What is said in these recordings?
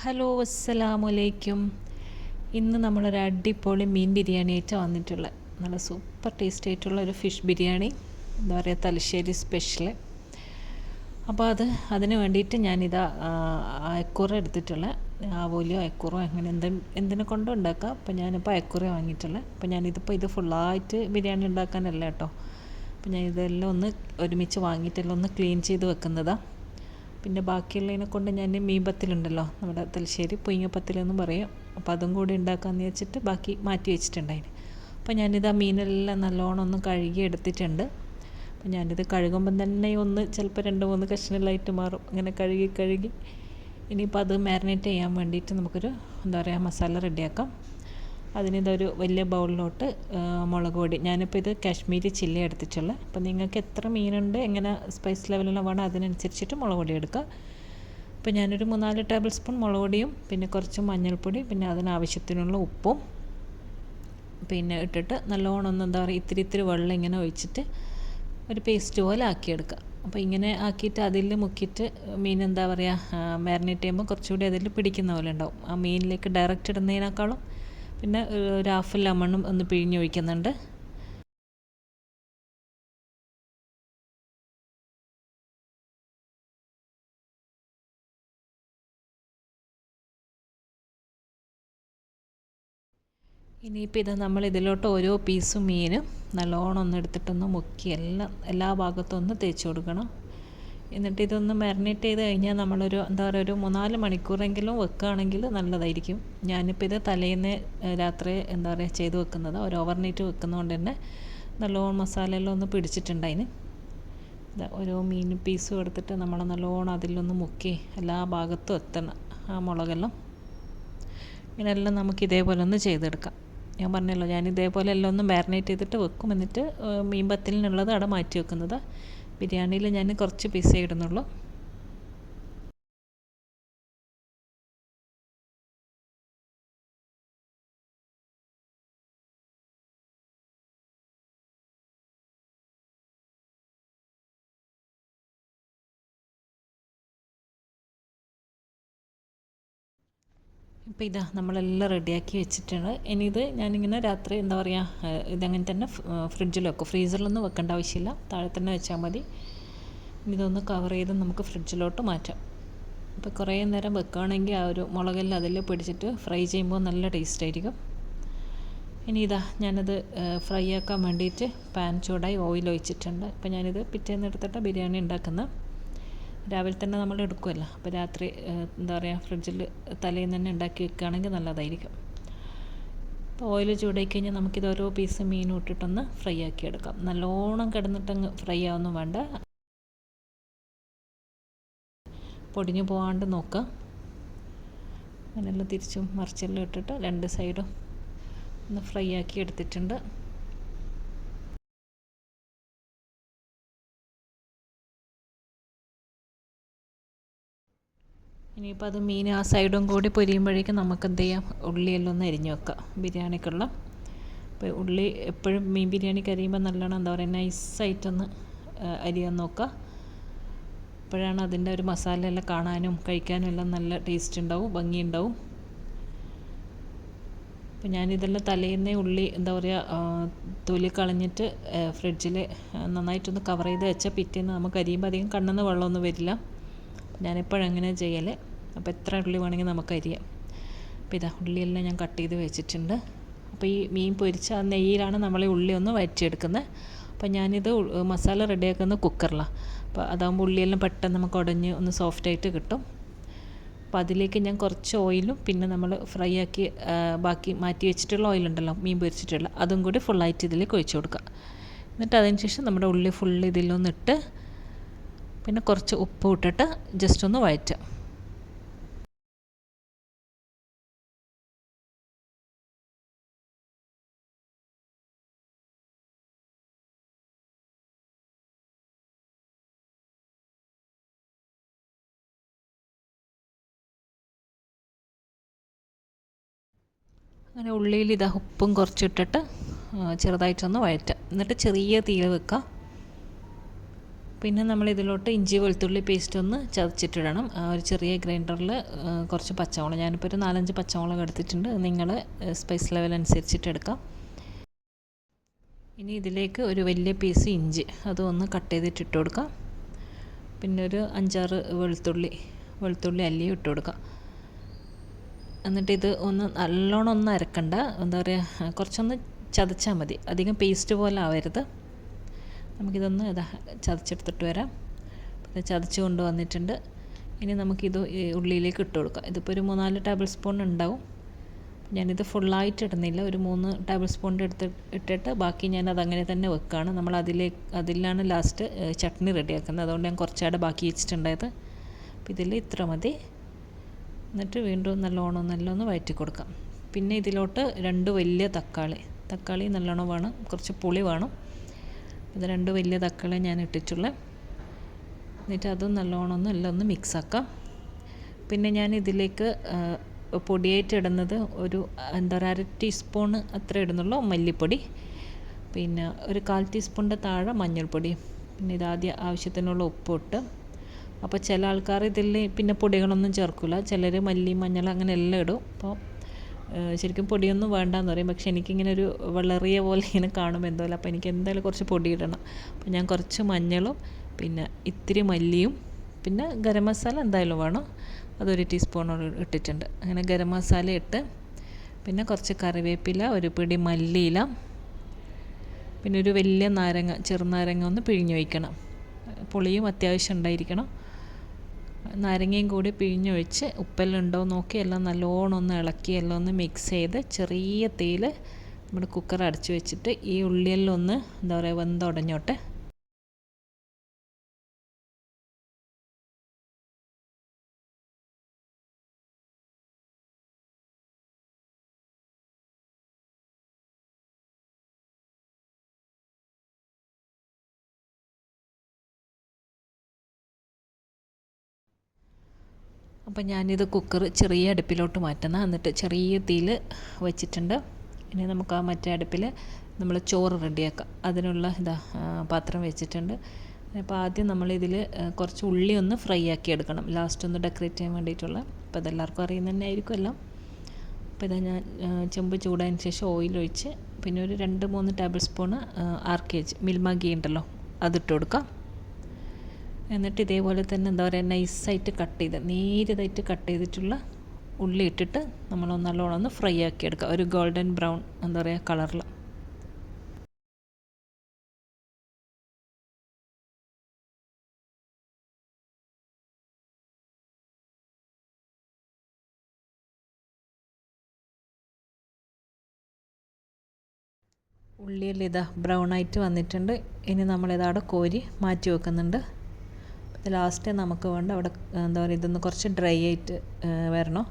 Hello അസ്സലാമലൈക്കും. ഇന്ന് നമ്മളൊരു അടിപൊളി മീൻ ബിരിയാണി ആയിട്ടാണ് വന്നിട്ടുള്ളത്. നല്ല സൂപ്പർ ടേസ്റ്റ് ആയിട്ടുള്ള ഒരു ഫിഷ് ബിരിയാണി, എന്താ പറയുക, തലശ്ശേരി സ്പെഷ്യൽ. അപ്പോൾ അതിന് വേണ്ടിയിട്ട് ഞാനിതാ അയക്കൂറ എടുത്തിട്ടുള്ള, ആവോലിയോ അയക്കൂറോ അങ്ങനെ എന്തിനെ കൊണ്ടും ഉണ്ടാക്കാം. അപ്പോൾ ഞാനിപ്പോൾ അയക്കൂറ വാങ്ങിയിട്ടുള്ളത്. അപ്പോൾ ഞാനിതിപ്പോൾ ഇത് ഫുള്ളായിട്ട് ബിരിയാണി ഉണ്ടാക്കാനല്ല കേട്ടോ. അപ്പോൾ ഞാൻ ഇതെല്ലാം ഒന്ന് ഒരുമിച്ച് വാങ്ങിയിട്ടെല്ലാം ഒന്ന് ക്ലീൻ ചെയ്ത് വെക്കുന്നതാണ്. പിന്നെ ബാക്കിയുള്ളതിനെ കൊണ്ട് ഞാൻ മീൻപത്തിലുണ്ടല്ലോ, നമ്മുടെ തലശ്ശേരി പൊയ്ങ്ങപ്പത്തിലെന്ന് പറയും, അപ്പോൾ അതും കൂടി ഉണ്ടാക്കാമെന്ന് വെച്ചിട്ട് ബാക്കി മാറ്റി വെച്ചിട്ടുണ്ടായിന്. അപ്പോൾ ഞാനിത് ആ മീനെല്ലാം നല്ലോണം ഒന്ന് കഴുകി എടുത്തിട്ടുണ്ട്. അപ്പോൾ ഞാനിത് കഴുകുമ്പം തന്നെ ഒന്ന് ചിലപ്പോൾ 2-3 കഷ്ണങ്ങളായിട്ട് മാറും. അങ്ങനെ കഴുകി ഇനിയിപ്പോൾ അത് മാരിനേറ്റ് ചെയ്യാൻ വേണ്ടിയിട്ട് നമുക്കൊരു എന്താ പറയുക മസാല റെഡിയാക്കാം. അതിനിതൊരു വലിയ ബൗളിലോട്ട് മുളക് പൊടി, ഞാനിപ്പോൾ ഇത് കാശ്മീരി ചില്ലി എടുത്തിട്ടുള്ളത്. അപ്പോൾ നിങ്ങൾക്ക് എത്ര മീനുണ്ട്, എങ്ങനെ സ്പൈസ് ലെവലെല്ലാം വേണം അതിനനുസരിച്ചിട്ട് മുളക് പൊടി എടുക്കുക. അപ്പോൾ ഞാനൊരു 3-4 ടേബിൾ സ്പൂൺ മുളക് പൊടിയും പിന്നെ കുറച്ച് മഞ്ഞൾപ്പൊടി, പിന്നെ അതിനാവശ്യത്തിനുള്ള ഉപ്പും പിന്നെ ഇട്ടിട്ട് നല്ലോണം ഒന്ന് എന്താ പറയുക ഇത്തിരി വെള്ളം ഇങ്ങനെ ഒഴിച്ചിട്ട് ഒരു പേസ്റ്റ് പോലെ ആക്കിയെടുക്കുക. അപ്പോൾ ഇങ്ങനെ ആക്കിയിട്ട് അതിൽ മുക്കിയിട്ട് മീൻ എന്താ പറയുക മാരിനേറ്റ് ചെയ്യുമ്പോൾ കുറച്ചുകൂടി അതിൽ പിടിക്കുന്ന പോലെ ഉണ്ടാവും. ആ മീനിലേക്ക് ഡയറക്റ്റ് ഇടുന്നതിനേക്കാളും പിന്നെ ഒരു ഹാഫ് ലെമണും ഒന്ന് പിഴിഞ്ഞൊഴിക്കുന്നുണ്ട്. ഇനിയിപ്പോൾ ഇത് നമ്മൾ ഇതിലോട്ട് ഓരോ പീസും മീനും നല്ലോണം ഒന്ന് എടുത്തിട്ടൊന്ന് മുക്കി എല്ലാ ഭാഗത്തും ഒന്ന് തേച്ച് കൊടുക്കണം. എന്നിട്ട് ഇതൊന്ന് മാരിനേറ്റ് ചെയ്ത് കഴിഞ്ഞാൽ നമ്മളൊരു എന്താ പറയുക ഒരു 3-4 മണിക്കൂറെങ്കിലും വെക്കുകയാണെങ്കിൽ നല്ലതായിരിക്കും. ഞാനിപ്പോൾ ഇത് തലേന്ന് രാത്രി എന്താ പറയുക ചെയ്ത് വെക്കുന്നത്, ഒരു ഓവർനൈറ്റ് വെക്കുന്നതുകൊണ്ട് തന്നെ നല്ലോണം മസാലയെല്ലാം ഒന്ന് പിടിച്ചിട്ടുണ്ടായിന്. ഓരോ മീൻ പീസും എടുത്തിട്ട് നമ്മൾ നല്ലോണം അതിലൊന്ന് മുക്കി എല്ലാ ഭാഗത്തും എത്തണം ആ മുളകെല്ലാം. ഇങ്ങനെയെല്ലാം നമുക്ക് ഇതേപോലെ ഒന്ന് ചെയ്തെടുക്കാം. ഞാൻ പറഞ്ഞല്ലോ, ഞാൻ ഇതേപോലെ എല്ലാം ഒന്ന് മാരിനേറ്റ് ചെയ്തിട്ട് വെക്കും. എന്നിട്ട് മീൻ പത്തലിനുള്ളത് അവിടെ മാറ്റി വെക്കുന്നത്. ബിരിയാണിയിൽ ഞാൻ കുറച്ച് പീസേ ഇടുന്നുള്ളൂ. ഇപ്പോൾ ഇതാ നമ്മളെല്ലാം റെഡിയാക്കി വെച്ചിട്ടുണ്ട്. ഇനി ഇത് ഞാനിങ്ങനെ രാത്രി എന്താ പറയുക ഇതങ്ങനെ തന്നെ ഫ്രിഡ്ജിൽ വെക്കും. ഫ്രീസറിലൊന്നും വെക്കേണ്ട ആവശ്യമില്ല, താഴെ തന്നെ വെച്ചാൽ മതി. ഇതൊന്ന് കവർ ചെയ്ത് നമുക്ക് ഫ്രിഡ്ജിലോട്ട് മാറ്റാം. അപ്പോൾ കുറേ നേരം വെക്കുകയാണെങ്കിൽ ആ ഒരു മുളകെല്ലാം അതിൽ പിടിച്ചിട്ട് ഫ്രൈ ചെയ്യുമ്പോൾ നല്ല ടേസ്റ്റ് ആയിരിക്കും. ഇനി ഇതാ ഞാനത് ഫ്രൈ ആക്കാൻ വേണ്ടിയിട്ട് പാൻ ചൂടായി ഓയിൽ ഒഴിച്ചിട്ടുണ്ട്. അപ്പോൾ ഞാനിത് പിറ്റേന്ന് എടുത്തിട്ട് ബിരിയാണി ഉണ്ടാക്കുന്നത്. രാവിലെ തന്നെ നമ്മൾ എടുക്കുമല്ലോ, അപ്പോൾ രാത്രി എന്താ പറയുക ഫ്രിഡ്ജിൽ തലേന്ന് തന്നെ ഉണ്ടാക്കി വെക്കുകയാണെങ്കിൽ നല്ലതായിരിക്കും. അപ്പോൾ ഓയിൽ ചൂടായി കഴിഞ്ഞാൽ നമുക്കിത് ഓരോ പീസ് മീനും ഇട്ടിട്ടൊന്ന് ഫ്രൈ ആക്കി എടുക്കാം. നല്ലോണം കിടന്നിട്ടങ്ങ് ഫ്രൈ ആവുന്നു വേണ്ട, പൊടിഞ്ഞു പോകാണ്ട് നോക്കുക. അങ്ങനെയെല്ലാം തിരിച്ചും മറിച്ചെല്ലാം ഇട്ടിട്ട് 2 സൈഡും ഒന്ന് ഫ്രൈ ആക്കി എടുത്തിട്ടുണ്ട്. ഇനിയിപ്പോൾ അത് മീൻ ആ സൈഡും കൂടി പൊരിയുമ്പോഴേക്കും നമുക്ക് എന്ത് ചെയ്യാം, ഉള്ളിയെല്ലാം ഒന്ന് അരിഞ്ഞ് വെക്കാം ബിരിയാണിക്കുള്ള. അപ്പോൾ ഉള്ളി എപ്പോഴും മീൻ ബിരിയാണിക്ക് അരിയുമ്പോൾ നല്ലോണം എന്താ പറയുക നൈസായിട്ടൊന്ന് അരിയാൻ നോക്കുക. അപ്പോഴാണ് അതിൻ്റെ ഒരു മസാല എല്ലാം കാണാനും കഴിക്കാനും എല്ലാം നല്ല ടേസ്റ്റ് ഉണ്ടാവും, ഭംഗിയുണ്ടാവും. അപ്പോൾ ഞാനിതെല്ലാം തലേന്നേ ഉള്ളി എന്താ പറയുക തൊലി കളഞ്ഞിട്ട് ഫ്രിഡ്ജിൽ നന്നായിട്ടൊന്ന് കവർ ചെയ്ത് വെച്ചാൽ പിറ്റേന്ന് നമുക്ക് അരിയുമ്പോൾ അധികം കണ്ണിന്ന് വെള്ളമൊന്നും വരില്ല. ഞാനെപ്പോഴങ്ങനെ ചെയ്യൽ. അപ്പോൾ എത്ര ഉള്ളി വേണമെങ്കിൽ നമുക്ക് അരിയാം. അപ്പോൾ ഇതാ ഉള്ളിയെല്ലാം ഞാൻ കട്ട് ചെയ്ത് വെച്ചിട്ടുണ്ട്. അപ്പോൾ ഈ മീൻ പൊരിച്ച ആ നെയ്യിലാണ് നമ്മൾ ഈ ഉള്ളി ഒന്ന് വഴറ്റിയെടുക്കുന്നത്. അപ്പോൾ ഞാനിത് മസാല റെഡിയാക്കുന്ന കുക്കറിലാണ്. അപ്പോൾ അതാകുമ്പോൾ ഉള്ളിയെല്ലാം പെട്ടെന്ന് നമുക്ക് ഉടഞ്ഞ് ഒന്ന് സോഫ്റ്റായിട്ട് കിട്ടും. അപ്പോൾ അതിലേക്ക് ഞാൻ കുറച്ച് ഓയിലും പിന്നെ നമ്മൾ ഫ്രൈ ആക്കി ബാക്കി മാറ്റി വെച്ചിട്ടുള്ള ഓയിലുണ്ടല്ലോ മീൻ പൊരിച്ചിട്ടുള്ള, അതും കൂടി ഫുള്ളായിട്ട് ഇതിലേക്ക് ഒഴിച്ച് കൊടുക്കുക. എന്നിട്ട് അതിന് ശേഷം നമ്മുടെ ഉള്ളി ഫുള്ള് ഇതിലൊന്നിട്ട് പിന്നെ കുറച്ച് ഉപ്പ് ഇട്ടിട്ട് ജസ്റ്റ് ഒന്ന് വഴറ്റുക. അങ്ങനെ ഉള്ളിയിൽ ഇതാ ഉപ്പും കുറച്ചിട്ടിട്ട് ചെറുതായിട്ടൊന്ന് വഴറ്റുക. എന്നിട്ട് ചെറിയ തീയിൽ വെക്കുക. പിന്നെ നമ്മൾ ഇതിലോട്ട് ഇഞ്ചി വെളുത്തുള്ളി പേസ്റ്റ് ഒന്ന് ചതച്ചിട്ടിടണം. ഒരു ചെറിയ ഗ്രൈൻഡറിൽ കുറച്ച് പച്ചമുളക്, ഞാനിപ്പോൾ ഒരു 4-5 പച്ചമുളക് എടുത്തിട്ടുണ്ട്. നിങ്ങൾ സ്പൈസ് ലെവൽ അനുസരിച്ചിട്ട് എടുക്കാം. ഇനി ഇതിലേക്ക് ഒരു വലിയ പീസ് ഇഞ്ചി അതൊന്ന് കട്ട് ചെയ്തിട്ട് ഇട്ട് കൊടുക്കാം. പിന്നെ ഒരു 5-6 വെളുത്തുള്ളി അല്ലിയും ഇട്ട് കൊടുക്കാം. എന്നിട്ട് ഇത് ഒന്ന് നല്ലോണം ഒന്ന് അരക്കണ്ട, എന്താ പറയുക, കുറച്ചൊന്ന് ചതച്ചാൽ മതി, അധികം പേസ്റ്റ് പോലെ ആവരുത്. നമുക്കിതൊന്ന് ചതച്ചെടുത്തിട്ട് വരാം. പിന്നെ ചതച്ച് കൊണ്ട് വന്നിട്ടുണ്ട്. ഇനി നമുക്കിത് ഉള്ളിയിലേക്ക് ഇട്ട് കൊടുക്കാം. ഇതിപ്പോൾ ഒരു 3-4 ടേബിൾ സ്പൂൺ ഉണ്ടാവും. ഞാനിത് ഫുള്ളായിട്ട് ഇടുന്നില്ല, ഒരു 3 ടേബിൾ സ്പൂണിൻ്റെ ഇട്ടിട്ട് ബാക്കി ഞാനത് അങ്ങനെ തന്നെ വെക്കുകയാണ്. നമ്മൾ അതിലാണ് ലാസ്റ്റ് ചട്നി റെഡിയാക്കുന്നത്. അതുകൊണ്ട് ഞാൻ കുറച്ചാടെ ബാക്കി വെച്ചിട്ടുണ്ടായത്. അപ്പോൾ ഇതിൽ ഇത്ര മതി. എന്നിട്ട് വീണ്ടും നല്ലോണം വഴറ്റി കൊടുക്കാം. പിന്നെ ഇതിലോട്ട് 2 വലിയ തക്കാളി നല്ലോണം വേണം, കുറച്ച് പുളി വേണം. ഇത് 2 വലിയ തക്കാളി ഞാൻ ഇട്ടിട്ടുള്ളത്. എന്നിട്ട് അതും നല്ലോണം എല്ലാം ഒന്ന് മിക്സാക്കാം. പിന്നെ ഞാൻ ഇതിലേക്ക് പൊടിയായിട്ട് ഇടുന്നത് ഒരു 1/2 ടീസ്പൂണ് അത്ര ഇടുന്നുള്ളൂ മല്ലിപ്പൊടി. പിന്നെ ഒരു 1/4 ടീസ്പൂണിൻ്റെ താഴെ മഞ്ഞൾപ്പൊടി. പിന്നെ ഇതാദ്യം ആവശ്യത്തിനുള്ള ഉപ്പിട്ട്. അപ്പോൾ ചില ആൾക്കാർ ഇതിൽ പിന്നെ പൊടികളൊന്നും ചേർക്കില്ല, ചിലർ മല്ലി മഞ്ഞൾ അങ്ങനെ എല്ലാം ഇടും. അപ്പോൾ ശരിക്കും പൊടിയൊന്നും വേണ്ടാന്ന് പറയും. പക്ഷേ എനിക്കിങ്ങനെ ഒരു വളറിയ പോലെ ഇങ്ങനെ കാണുമ്പോൾ എന്തോ, അപ്പോൾ എനിക്ക് എന്തായാലും കുറച്ച് പൊടി ഇടണം. അപ്പോൾ ഞാൻ കുറച്ച് മഞ്ഞളും പിന്നെ ഇത്തിരി മല്ലിയും പിന്നെ ഗരം മസാല എന്തായാലും വേണം, അതൊരു ടീസ്പൂണോട് ഇട്ടിട്ടുണ്ട്. അങ്ങനെ ഗരം മസാല ഇട്ട് പിന്നെ കുറച്ച് കറിവേപ്പില, ഒരു പിടി മല്ലിയില, പിന്നെ ഒരു വലിയ ചെറുനാരങ്ങ ഒന്ന് പിഴിഞ്ഞൊഴിക്കണം. പുളിയും അത്യാവശ്യം ഉണ്ടായിരിക്കണം. നാരങ്ങയും കൂടി പിഴിഞ്ഞൊഴിച്ച് ഉപ്പെല്ലാം ഉണ്ടോ നോക്കി എല്ലാം നല്ലോണം ഒന്ന് ഇളക്കി എല്ലാം ഒന്ന് മിക്സ് ചെയ്ത് ചെറിയ തീയിൽ നമ്മുടെ കുക്കർ അടച്ചു വെച്ചിട്ട് ഈ ഉള്ളിയെല്ലാം ഒന്ന് എന്താ പറയുക വെന്തുടഞ്ഞോട്ടെ. അപ്പം ഞാനിത് കുക്കർ ചെറിയ അടുപ്പിലോട്ട് മാറ്റുന്ന, എന്നിട്ട് ചെറിയ തീയിൽ വെച്ചിട്ടുണ്ട്. ഇനി നമുക്ക് ആ മറ്റേ അടുപ്പിൽ നമ്മൾ ചോറ് റെഡിയാക്കാം. അതിനുള്ള പാത്രം വെച്ചിട്ടുണ്ട്. അപ്പോൾ ആദ്യം നമ്മളിതിൽ കുറച്ച് ഉള്ളി ഒന്ന് ഫ്രൈ ആക്കി എടുക്കണം, ലാസ്റ്റ് ഒന്ന് ഡെക്കറേറ്റ് ചെയ്യാൻ വേണ്ടിയിട്ടുള്ള. അപ്പോൾ അതെല്ലാവർക്കും അറിയുന്ന തന്നെ ആയിരിക്കുമല്ലോ. അപ്പോൾ ഇതാ ഞാൻ ചെമ്പ് ചൂടായതിന് ശേഷം ഓയിലൊഴിച്ച് പിന്നെ ഒരു 2-3 table spoon RKG Milma ghee ഉണ്ടല്ലോ അതിട്ട് കൊടുക്കാം. എന്നിട്ട് ഇതേപോലെ തന്നെ എന്താ പറയുക നൈസായിട്ട് നേരിയതായിട്ട് കട്ട് ചെയ്തിട്ടുള്ള ഉള്ളി ഇട്ടിട്ട് നമ്മൾ നല്ലോണം ഒന്ന് ഫ്രൈ ആക്കി എടുക്കുക, ഒരു ഗോൾഡൻ ബ്രൗൺ എന്താ പറയുക കളറിൽ. ഉള്ളിയെല്ലാം ഇതാ ബ്രൗൺ ആയിട്ട് വന്നിട്ടുണ്ട്. ഇനി നമ്മളിതവിടെ കോരി മാറ്റി വെക്കുന്നുണ്ട്. ലാസ്റ്റ് നമുക്ക് വേണ്ട അവിടെ എന്താ പറയുക ഇതൊന്ന് കുറച്ച് ഡ്രൈ ആയിട്ട് വരണം.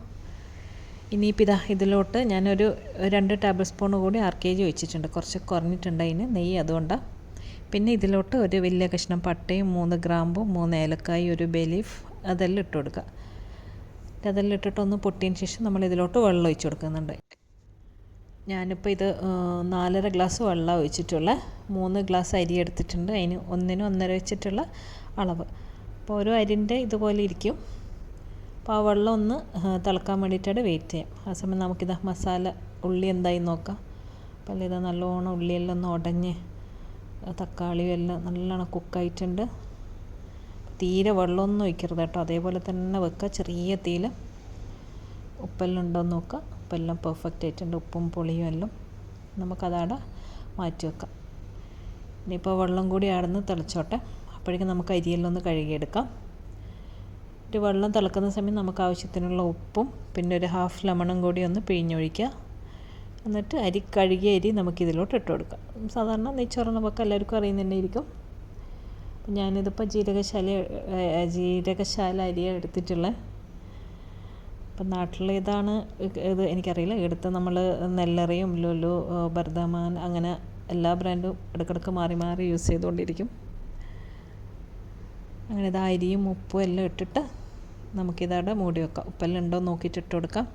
ഇനിയിപ്പോൾ ഇതിലോട്ട് ഞാനൊരു 2 ടേബിൾ സ്പൂൺ കൂടി RKG ഒഴിച്ചിട്ടുണ്ട്, കുറച്ച് കുറഞ്ഞിട്ടുണ്ട് അതിന് നെയ്യ്, അതുകൊണ്ടാണ്. പിന്നെ ഇതിലോട്ട് ഒരു വലിയ കഷ്ണം പട്ടയും 3 ഗ്രാമ്പും 3 ഏലക്കായും ഒരു ബേ ലീഫ് അതെല്ലാം ഇട്ട് കൊടുക്കുക. അതെല്ലാം ഇട്ടിട്ടൊന്ന് പൊട്ടിയതിന് ശേഷം നമ്മൾ ഇതിലോട്ട് വെള്ളം ഒഴിച്ച് കൊടുക്കുന്നുണ്ട്. ഞാനിപ്പോൾ ഇത് 4.5 ഗ്ലാസ് വെള്ളം ഒഴിച്ചിട്ടുള്ള 3 ഗ്ലാസ് അരി എടുത്തിട്ടുണ്ട്. അതിന് 1-1.5 വെച്ചിട്ടുള്ള അളവ്. അപ്പോൾ ഓരോ അരിൻ്റെ ഇതുപോലെ ഇരിക്കും. അപ്പോൾ ആ വെള്ളം ഒന്ന് തിളക്കാൻ വേണ്ടിയിട്ടാണ് വെയിറ്റ് ചെയ്യാം. ആ സമയം നമുക്കിത് മസാല ഉള്ളി എന്തായി നോക്കാം. അപ്പോൾ ഇത് നല്ലോണം ഉള്ളിയെല്ലാം ഒന്ന് ഉടഞ്ഞ് തക്കാളിയും എല്ലാം നല്ലോണം കുക്കായിട്ടുണ്ട്. തീരെ വെള്ളമൊന്നും ഒഴിക്കരുത് കേട്ടോ, അതേപോലെ തന്നെ വെക്കുക ചെറിയ തീയിൽ. ഉപ്പെല്ലാം ഉണ്ടോയെന്ന് നോക്കുക. ഉപ്പെല്ലാം പെർഫെക്റ്റ് ആയിട്ടുണ്ട്, ഉപ്പും പുളിയും എല്ലാം. നമുക്കതവിടെ മാറ്റി വെക്കാം. ഇനിയിപ്പോൾ വെള്ളം കൂടി ആടുന്ന് തിളച്ചോട്ടെ. അപ്പോഴേക്കും നമുക്ക് അരിയെല്ലാം ഒന്ന് കഴുകിയെടുക്കാം. ഒരു വെള്ളം തിളക്കുന്ന സമയം നമുക്ക് ആവശ്യത്തിനുള്ള ഉപ്പും പിന്നെ ഒരു ഹാഫ് ലെമണും കൂടി ഒന്ന് പിഴിഞ്ഞൊഴിക്കുക. എന്നിട്ട് കഴുകിയ അരി നമുക്കിതിലോട്ട് ഇട്ട് കൊടുക്കാം. സാധാരണ നെയ്ച്ചോറെന്ന പക്കം എല്ലാവർക്കും അറിയുന്നുണ്ടായിരിക്കും. അപ്പം ഞാനിതിപ്പോൾ ജീരകശാല അരിയാണ് എടുത്തിട്ടുള്ളത്. അപ്പം നാട്ടിലേതാണ് ഇത് എനിക്കറിയില്ല. എടുത്ത് നമ്മൾ നെല്ലറിയും ലുലു, ബർദമാൻ അങ്ങനെ എല്ലാ ബ്രാൻഡും ഇടയ്ക്കിടയ്ക്ക് മാറി യൂസ് ചെയ്തുകൊണ്ടിരിക്കും. അങ്ങനെ ഇത് അരിയും ഉപ്പും എല്ലാം ഇട്ടിട്ട് നമുക്കിതവിടെ മൂടി വെക്കാം. ഉപ്പെല്ലാം ഉണ്ടോ നോക്കിയിട്ട് ഇട്ട് കൊടുക്കാം.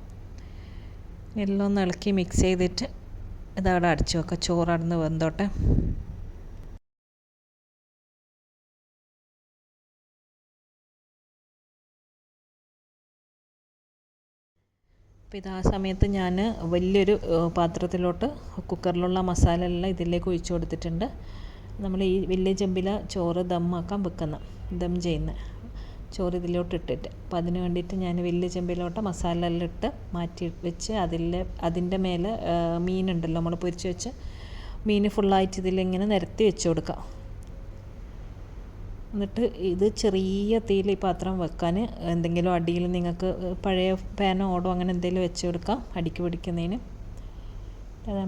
എല്ലാം ഒന്ന് ഇളക്കി മിക്സ് ചെയ്തിട്ട് ഇതവിടെ അടച്ചു വെക്കാം, ചോറടന്ന് വെന്തോട്ടെ. അപ്പോൾ ഇത് ആ സമയത്ത് ഞാൻ വലിയൊരു പാത്രത്തിലോട്ട് കുക്കറിലുള്ള മസാല എല്ലാം ഇതിലേക്ക് ഒഴിച്ചു കൊടുത്തിട്ടുണ്ട്. നമ്മൾ ഈ വലിയ ചെമ്പില ചോറ് ദമ്മാക്കാൻ വെക്കുന്ന ദം ചെയ്യുന്ന ചോറ് ഇതിലോട്ട് ഇട്ടിട്ട്, അപ്പോൾ അതിന് വേണ്ടിയിട്ട് ഞാൻ വലിയ ചെമ്പിലോട്ട് മസാല എല്ലാം ഇട്ട് മാറ്റി വെച്ച് അതിൻ്റെ മേലെ മീനുണ്ടല്ലോ നമ്മൾ പൊരിച്ച് വെച്ച് മീൻ ഫുള്ളായിട്ട് ഇതിലിങ്ങനെ നിരത്തി വെച്ച് കൊടുക്കാം. എന്നിട്ട് ഇത് ചെറിയ തീയിൽ ഈ പാത്രം വെക്കാൻ, എന്തെങ്കിലും അടിയിൽ നിങ്ങൾക്ക് പഴയ പാനോ ഓടോ അങ്ങനെ എന്തെങ്കിലും വെച്ച് കൊടുക്കാം അടിക്ക് പിടിക്കുന്നതിന്.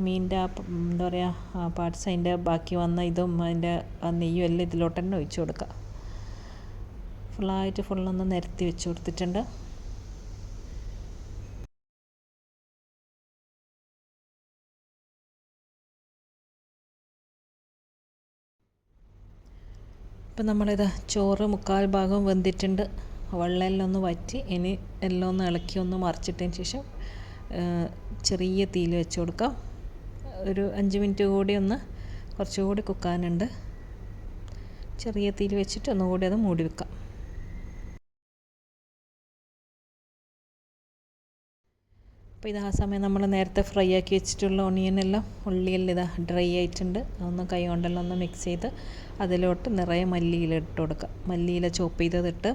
മീനിൻ്റെ ആ എന്താ പറയുക പാർട്സ് അതിൻ്റെ ബാക്കി വന്ന ഇതും അതിൻ്റെ ആ നെയ്യും എല്ലാം ഇതിലോട്ട് തന്നെ ഒഴിച്ച് കൊടുക്കുക. ഫുള്ളൊന്ന് നിരത്തി വെച്ച് കൊടുത്തിട്ടുണ്ട്. ഇപ്പം നമ്മളിത് ചോറ് 1/4 ഭാഗം വെന്തിട്ടുണ്ട്. വെള്ളമെല്ലാം ഒന്ന് വറ്റി, ഇനി എല്ലാം ഒന്ന് ഇളക്കി ഒന്ന് മറിച്ചിട്ടതിന് ശേഷം ചെറിയ തീയിൽ വെച്ച് കൊടുക്കാം. ഒരു 5 മിനിറ്റ് കൂടി ഒന്ന് കുറച്ചുകൂടി കുക്കാനുണ്ട്. ചെറിയ തീയിൽ വെച്ചിട്ട് ഒന്നുകൂടി അത് മൂടി വെക്കാം. അപ്പോൾ ഇത് ആ സമയം നമ്മൾ നേരത്തെ ഫ്രൈ ആക്കി വെച്ചിട്ടുള്ള ഒണിയനെല്ലാം ഉള്ളിയെല്ലാം ഇതാ ഡ്രൈ ആയിട്ടുണ്ട്. അതൊന്ന് കൈ കൊണ്ടെല്ലാം ഒന്ന് മിക്സ് ചെയ്ത് അതിലോട്ട് നിറയെ മല്ലിയില ഇട്ട് കൊടുക്കുക. മല്ലിയില ചോപ്പ് ചെയ്തതിട്ട്,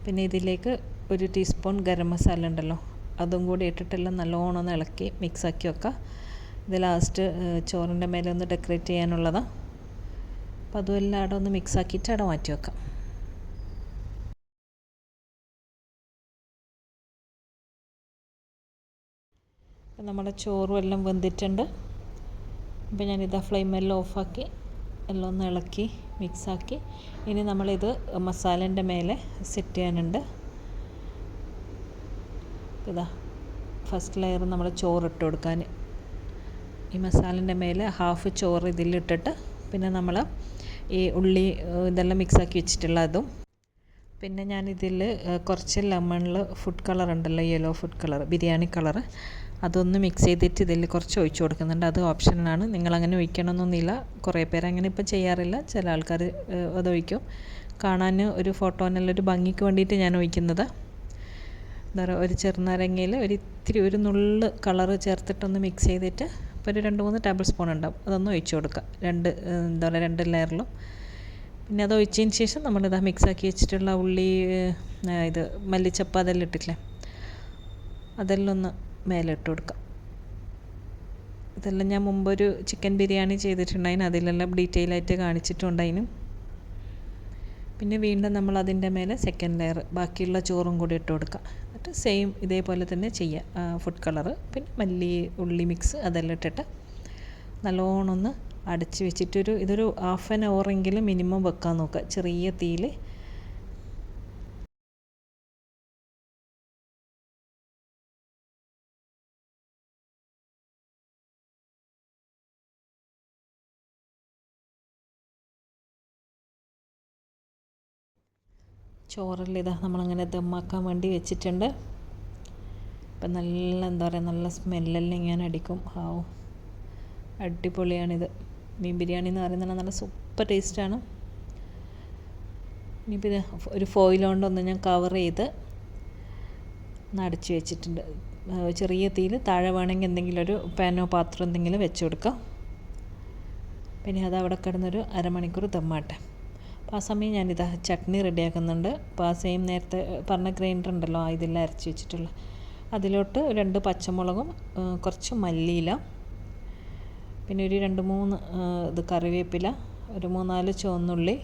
പിന്നെ ഇതിലേക്ക് 1 ടീസ്പൂൺ ഗരം മസാല ഉണ്ടല്ലോ അതും കൂടി ഇട്ടിട്ടെല്ലാം നല്ലോണം ഒന്ന് ഇളക്കി മിക്സാക്കി വെക്കുക. ഇത് ലാസ്റ്റ് ചോറിൻ്റെ മേലെ ഒന്ന് ഡെക്കറേറ്റ് ചെയ്യാനുള്ളതാണ്. അപ്പോൾ അതും എല്ലാം അവിടെ ഒന്ന് മിക്സാക്കിയിട്ട് അവിടെ മാറ്റി വെക്കാം. അപ്പം നമ്മുടെ ചോറും എല്ലാം വെന്തിട്ടുണ്ട്. അപ്പോൾ ഞാനിതാ ഫ്ലെയിമെല്ലാം ഓഫാക്കി എല്ലാം ഒന്ന് ഇളക്കി മിക്സാക്കി. ഇനി നമ്മളിത് മസാലേൻ്റെ മേലെ സെറ്റ് ചെയ്യാനുണ്ട്. ഇതാ ഫസ്റ്റ് ലെയർ നമ്മൾ ചോറിട്ട് കൊടുക്കാൻ, ഈ മസാലേൻ്റെ മേലെ ഹാഫ് ചോറ് ഇതിലിട്ടിട്ട്, പിന്നെ നമ്മൾ ഈ ഉള്ളി ഇതെല്ലാം മിക്സാക്കി വെച്ചിട്ടുള്ള അതും, പിന്നെ ഞാനിതിൽ കുറച്ച് ലെമണിൽ ഫുഡ് കളർ ഉണ്ടല്ലോ, yellow food colour, biryani colour, അതൊന്ന് മിക്സ് ചെയ്തിട്ട് ഇതിൽ കുറച്ച് ഒഴിച്ച് കൊടുക്കുന്നുണ്ട്. അത് ഓപ്ഷനാണ്, നിങ്ങളങ്ങനെ ഒഴിക്കണമെന്നൊന്നുമില്ല. കുറേ പേര് അങ്ങനെ ഇപ്പോൾ ചെയ്യാറില്ല, ചില ആൾക്കാർ അതൊഴിക്കും. കാണാൻ ഒരു ഫോട്ടോനെല്ലാം ഒരു ഭംഗിക്ക് വേണ്ടിയിട്ട് ഞാൻ ഒഴിക്കുന്നത്. എന്താ പറയുക, ഒരു ചെറുനാരങ്ങയിൽ ഒരു നുള്ള് കളറ് ചേർത്തിട്ടൊന്ന് മിക്സ് ചെയ്തിട്ട് ഇപ്പോൾ ഒരു 2-3 ടേബിൾ സ്പൂൺ ഉണ്ടാവും, അതൊന്ന് ഒഴിച്ച് കൊടുക്കുക. എന്താ പറയുക 2 ലെയറിലും. പിന്നെ അത് ഒഴിച്ചതിന് ശേഷം നമ്മളിതാ മിക്സാക്കി വെച്ചിട്ടുള്ള ഉള്ളി, ഇത് മല്ലിച്ചപ്പ് അതെല്ലാം ഇട്ടില്ലേ, അതെല്ലാം ഒന്ന് മേലെ ഇട്ട് കൊടുക്കാം. ഇതെല്ലാം ഞാൻ മുമ്പൊരു ചിക്കൻ ബിരിയാണി ചെയ്തിട്ടുണ്ടായിരുന്നു, അതിലെല്ലാം ഡീറ്റെയിൽ ആയിട്ട് കാണിച്ചിട്ടുണ്ടായിരുന്നു. പിന്നെ വീണ്ടും നമ്മൾ അതിൻ്റെ മേലെ സെക്കൻഡ് ലെയർ ബാക്കിയുള്ള ചോറും കൂടി ഇട്ട് കൊടുക്കുക. എന്നിട്ട് സെയിം ഇതേപോലെ തന്നെ ചെയ്യുക. ഫുഡ് കളറ്, പിന്നെ മല്ലി ഉള്ളി മിക്സ് അതെല്ലാം ഇട്ടിട്ട് നല്ലോണം ഒന്ന് അടച്ച് വെച്ചിട്ടൊരു ഇതൊരു 1/2 hour മിനിമം വെക്കാൻ നോക്കുക ചെറിയ തീയിൽ. ചോറെല്ലാം ഇതാ നമ്മളങ്ങനെ ദമ്മാക്കാൻ വേണ്ടി വെച്ചിട്ടുണ്ട്. ഇപ്പം നല്ല എന്താ പറയുക, നല്ല സ്മെല്ലെല്ലാം ഇങ്ങനെ അടിക്കും. അടിപൊളിയാണിത്. മീൻ ബിരിയാണി എന്ന് പറയുന്നത് നല്ല സൂപ്പർ ടേസ്റ്റാണ്. ഇനിയിപ്പോൾ ഇത് ഒരു ഫോയിൽ കൊണ്ടൊന്ന് ഞാൻ കവർ ചെയ്ത് അടച്ച് വെച്ചിട്ടുണ്ട്. ചെറിയ തീയിൽ താഴെ വേണമെങ്കിൽ എന്തെങ്കിലും ഒരു പാനോ പാത്രം എന്തെങ്കിലും വെച്ച് കൊടുക്കാം. പിന്നെ അത് അവിടെ കിടന്നൊരു 1/2 മണിക്കൂർ ദമ്മാട്ടെ. അപ്പോൾ ആ സമയം ഞാനിതാ ചട്നി റെഡിയാക്കുന്നുണ്ട്. അപ്പോൾ ആ സെയിം നേരത്തെ പറഞ്ഞ ഗ്രൈൻഡർ ഉണ്ടല്ലോ, ഇതിൽ അരച്ച് വെച്ചിട്ടുള്ള അതിലോട്ട് 2 പച്ചമുളകും കുറച്ച് മല്ലിയില, പിന്നെ ഒരു 2-3 ഇത് കറിവേപ്പില, ഒരു 3-4 ചുവന്നുള്ളി,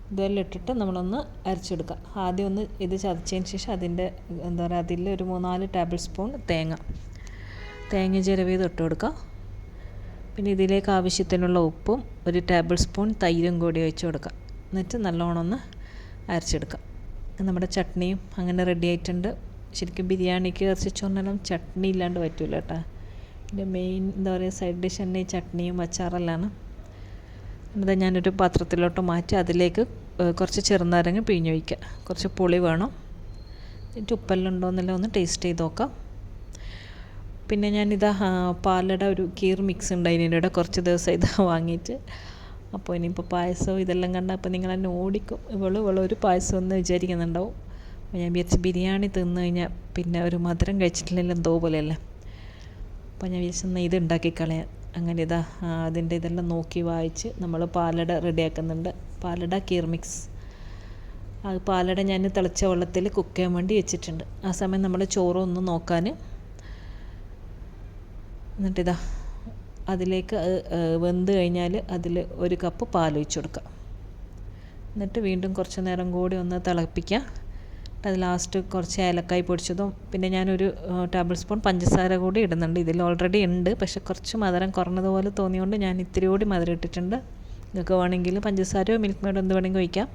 ഇതെല്ലാം ഇട്ടിട്ട് നമ്മളൊന്ന് അരച്ചെടുക്കുക. ആദ്യം ഒന്ന് ഇത് ചതച്ചതിന് ശേഷം അതിൻ്റെ എന്താ പറയുക, അതിൽ ഒരു 3-4 ടേബിൾ സ്പൂൺ തേങ്ങ ചിരവിയത് ഇട്ട് കൊടുക്കുക. പിന്നെ ഇതിലേക്ക് ആവശ്യത്തിനുള്ള ഉപ്പും 1 ടേബിൾ സ്പൂൺ തൈരും കൂടി ഒഴിച്ച് കൊടുക്കുക. എന്നിട്ട് നല്ലോണം ഒന്ന് അരച്ചെടുക്കുക. നമ്മുടെ ചട്നിയും അങ്ങനെ റെഡി ആയിട്ടുണ്ട്. ശരിക്കും ബിരിയാണിക്ക് ഇറച്ചി ചോറിനെല്ലാം ചട്നി ഇല്ലാണ്ട് പറ്റില്ല കേട്ടോ. ഇതിൻ്റെ മെയിൻ എന്താ പറയുക സൈഡ് ഡിഷ് തന്നെ ഈ ചട്നിയും അച്ചാറെല്ലാം. എന്നിട്ട് ഞാനൊരു പാത്രത്തിലോട്ട് മാറ്റി അതിലേക്ക് കുറച്ച് ചെറുനാരങ്ങ പിഴിഞ്ഞൊഴിക്കുക. കുറച്ച് പുളി വേണം. എന്നിട്ട് ഉപ്പെല്ലാം ഉണ്ടോയെന്നെല്ലാം ഒന്ന് ടേസ്റ്റ് ചെയ്ത് നോക്കാം. പിന്നെ ഞാനിതാ പാലട ഒരു കീർ മിക്സ് ഉണ്ട്, അതിനിടെ കുറച്ച് ദിവസം ഇതാ വാങ്ങിയിട്ട്. അപ്പോൾ ഇനിയിപ്പോൾ പായസവും ഇതെല്ലാം കണ്ടാൽ അപ്പോൾ നിങ്ങളെന്നെ ഓടിക്കും, ഇവളൊരു പായസം എന്ന് വിചാരിക്കുന്നുണ്ടാവും. അപ്പോൾ ഞാൻ വിചാരിച്ച് ബിരിയാണി തിന്നു കഴിഞ്ഞാൽ പിന്നെ ഒരു മധുരം കഴിച്ചിട്ടില്ലെങ്കിൽ എന്തോ പോലെയല്ലേ. അപ്പോൾ ഞാൻ വിചാരിച്ചെന്നാൽ ഇത് ഉണ്ടാക്കിക്കളയാം. അങ്ങനെ ഇതാ അതിൻ്റെ ഇതെല്ലാം നോക്കി വായിച്ച് നമ്മൾ പാലട റെഡിയാക്കുന്നുണ്ട്. പാലട കീർ മിക്സ്. അത് പാലട ഞാൻ തിളച്ച വെള്ളത്തിൽ കുക്ക് ചെയ്യാൻ വേണ്ടി വെച്ചിട്ടുണ്ട്. ആ സമയം നമ്മൾ ചോറൊന്ന് നോക്കാൻ. എന്നിട്ടിതാ അതിലേക്ക് വെന്ത് കഴിഞ്ഞാൽ അതിൽ 1 കപ്പ് പാൽ ഒഴിച്ച് കൊടുക്കുക. എന്നിട്ട് വീണ്ടും കുറച്ച് നേരം കൂടി ഒന്ന് തിളപ്പിക്കുക. അത് ലാസ്റ്റ് കുറച്ച് ഏലക്കായ് പൊടിച്ചതും പിന്നെ ഞാനൊരു ടേബിൾ സ്പൂൺ പഞ്ചസാര കൂടി ഇടുന്നുണ്ട്. ഇതിൽ ഓൾറെഡി ഉണ്ട്, പക്ഷെ കുറച്ച് മധുരം കുറഞ്ഞതുപോലെ തോന്നിയുകൊണ്ട് ഞാൻ ഇത്തിരി കൂടി മധുരം ഇട്ടിട്ടുണ്ട്. നിങ്ങൾക്ക് വേണമെങ്കിൽ പഞ്ചസാരയോ മിൽക്ക് മെയ്ഡോ എന്ത് വേണമെങ്കിൽ ഒഴിക്കാം.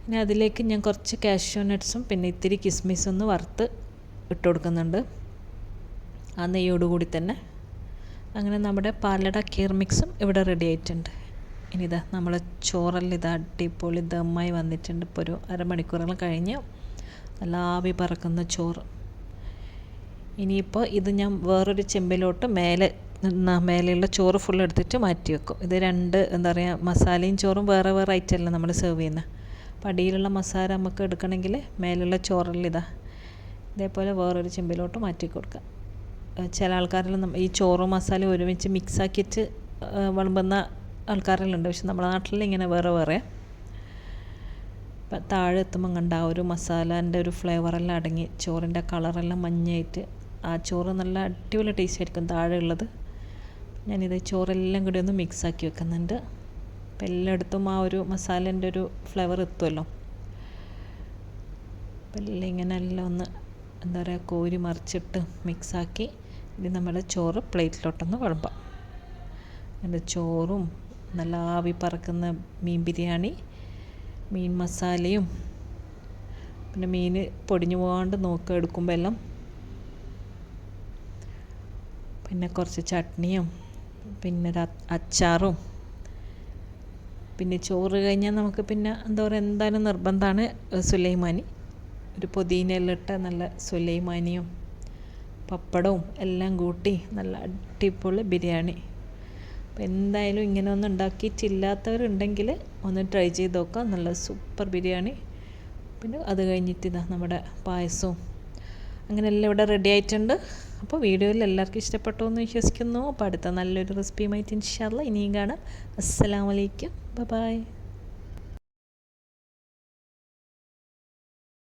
പിന്നെ അതിലേക്ക് ഞാൻ കുറച്ച് കാഷ്യൂ നട്ട്സും പിന്നെ ഇത്തിരി കിസ്മിസും ഒന്ന് വറുത്ത് ഇട്ട് കൊടുക്കുന്നുണ്ട്, ആ നെയ്യോടുകൂടി തന്നെ. അങ്ങനെ നമ്മുടെ പാലട കീർ മിക്സും ഇവിടെ റെഡി ആയിട്ടുണ്ട്. ഇനി ഇതാ നമ്മളെ ചോറെല്ലാം ഇതാ അടിപൊളി ദമ്മായി വന്നിട്ടുണ്ട്. ഇപ്പോൾ ഒരു അരമണിക്കൂറെല്ലാം കഴിഞ്ഞ് നല്ല ആവി പറക്കുന്ന ചോറ്. ഇനിയിപ്പോൾ ഇത് ഞാൻ വേറൊരു ചെമ്പിലോട്ട് മേലെയുള്ള ചോറ് ഫുൾ എടുത്തിട്ട് മാറ്റി വെക്കും. ഇത് എന്താ പറയുക, മസാലയും ചോറും വേറെ വേറെ ആയിട്ടല്ല നമ്മൾ സെർവ് ചെയ്യുന്നത്. അപ്പോൾ അടിയിലുള്ള മസാല നമുക്ക് എടുക്കണമെങ്കിൽ മേലുള്ള ചോറെല്ലാം ഇതേപോലെ വേറൊരു ചെമ്പിലോട്ട് മാറ്റി കൊടുക്കുക. ചില ആൾക്കാരെല്ലാം ഈ ചോറും മസാലയും ഒരുമിച്ച് മിക്സാക്കിയിട്ട് വിളമ്പുന്ന ആൾക്കാരെല്ലാം ഉണ്ട്, പക്ഷെ നമ്മുടെ നാട്ടിൽ ഇങ്ങനെ വേറെ വേറെ. ഇപ്പം താഴെ എത്തുമ്പം കണ്ട ആ ഒരു മസാലേൻ്റെ ഒരു ഫ്ലേവറെല്ലാം അടങ്ങി ചോറിൻ്റെ കളറെല്ലാം മഞ്ഞയായിട്ട് ആ ചോറ് നല്ല അടിപൊളി ടേസ്റ്റ് ആയിരിക്കും താഴെ ഉള്ളത്. ഞാനിത് ചോറെല്ലാം കൂടി ഒന്ന് മിക്സാക്കി വെക്കുന്നുണ്ട്. അപ്പം എല്ലായിടത്തും ആ ഒരു മസാലേൻ്റെ ഒരു ഫ്ലേവർ എത്തുമല്ലോ. അപ്പം എല്ലാം ഇങ്ങനെ എല്ലാം ഒന്ന് എന്താ പറയുക കോരി മറിച്ചിട്ട് മിക്സാക്കി ഇത് നമ്മുടെ ചോറ് പ്ലേറ്റിലോട്ടൊന്ന് വിളമ്പാം. എൻ്റെ ചോറും നല്ല ആവി പറക്കുന്ന മീൻ ബിരിയാണി, മീൻ മസാലയും പിന്നെ മീൻ പൊടിഞ്ഞു പോകാണ്ട് നോക്കുക എടുക്കുമ്പോൾ എല്ലാം. പിന്നെ കുറച്ച് ചട്നിയും പിന്നെ അച്ചാറും. പിന്നെ ചോറ് കഴിഞ്ഞാൽ നമുക്ക് പിന്നെ എന്താ പറയുക എന്തായാലും നിർബന്ധമാണ് സുലൈമാനി. ഒരു പുതിനയെല്ലാം ഇട്ട നല്ല സുലൈമാനിയും പപ്പടവും എല്ലാം കൂട്ടി നല്ല അടിപൊളി ബിരിയാണി. അപ്പോൾ എന്തായാലും ഇങ്ങനെ ഒന്നും ഉണ്ടാക്കിയിട്ടില്ലാത്തവരുണ്ടെങ്കിൽ ഒന്ന് ട്രൈ ചെയ്ത് നോക്കാം. നല്ല സൂപ്പർ ബിരിയാണി. പിന്നെ അത് കഴിഞ്ഞിട്ട് ഇതാ നമ്മുടെ പായസവും അങ്ങനെ എല്ലാം ഇവിടെ റെഡി ആയിട്ടുണ്ട്. അപ്പോൾ വീഡിയോയിൽ എല്ലാവർക്കും ഇഷ്ടപ്പെട്ടു എന്ന് വിശ്വസിക്കുന്നു. അപ്പോൾ അടുത്ത നല്ലൊരു റെസിപ്പിയുമായിട്ട് ഇൻഷാ അല്ലാഹ് ഇനിയും കാണാം. അസ്സലാമു അലൈക്കും, ബൈ.